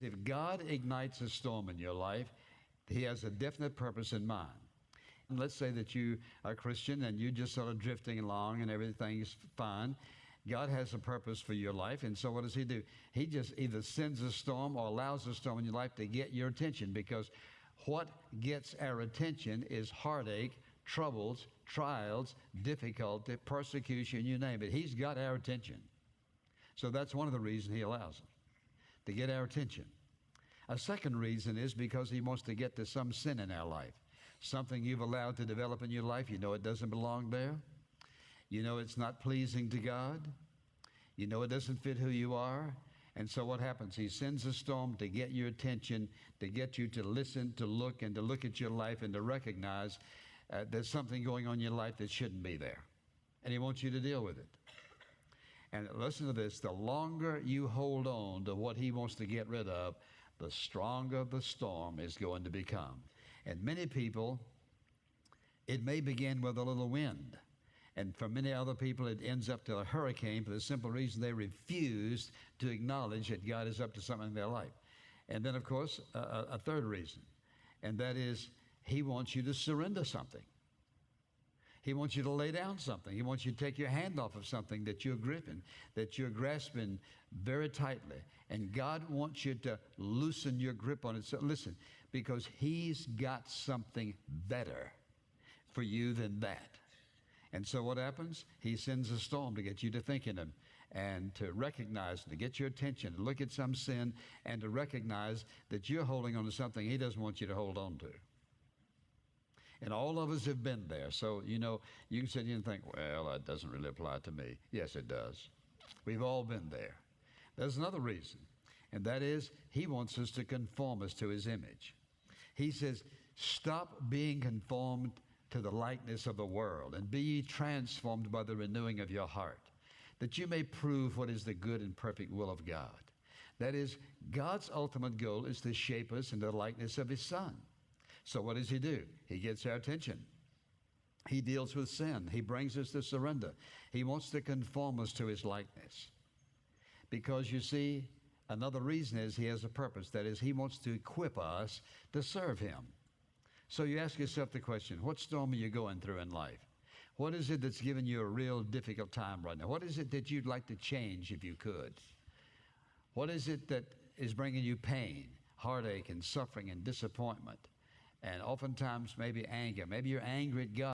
If God ignites a storm in your life, He has a definite purpose in mind. And let's say that you are a Christian and you're just sort of drifting along and everything's fine. God has a purpose for your life, and so what does He do? He just either sends a storm or allows a storm in your life to get your attention, because what gets our attention is heartache, troubles, trials, difficulty, persecution, you name it. He's got our attention. So that's one of the reasons He allows it, to get our attention. A second reason is because He wants to get to some sin in our life. Something you've allowed to develop in your life, you know it doesn't belong there. You know it's not pleasing to God. You know it doesn't fit who you are. And so what happens? He sends a storm to get your attention, to get you to listen, to look, and to look at your life and to recognize there's something going on in your life that shouldn't be there. And He wants you to deal with it. And listen to this, the longer you hold on to what He wants to get rid of, the stronger the storm is going to become. And many people, it may begin with a little wind. And for many other people, it ends up to a hurricane for the simple reason they refuse to acknowledge that God is up to something in their life. And then, of course, a third reason, and that is He wants you to surrender something. He wants you to lay down something. He wants you to take your hand off of something that you're gripping, that you're grasping very tightly. And God wants you to loosen your grip on it. So listen, because He's got something better for you than that. And so what happens? He sends a storm to get you to think in Him and to recognize, to get your attention, to look at some sin and to recognize that you're holding on to something He doesn't want you to hold on to. And all of us have been there. So, you know, you can sit here and think, well, that doesn't really apply to me. Yes, it does. We've all been there. There's another reason, and that is He wants us to conform us to His image. He says, stop being conformed to the likeness of the world, and be ye transformed by the renewing of your heart, that you may prove what is the good and perfect will of God. That is, God's ultimate goal is to shape us into the likeness of His Son. So what does He do? He gets our attention. He deals with sin. He brings us to surrender. He wants to conform us to His likeness. Because you see, another reason is He has a purpose. That is, He wants to equip us to serve Him. So you ask yourself the question, what storm are you going through in life? What is it that's giving you a real difficult time right now? What is it that you'd like to change if you could? What is it that is bringing you pain, heartache, and suffering and disappointment? And oftentimes maybe anger. Maybe you're angry at God.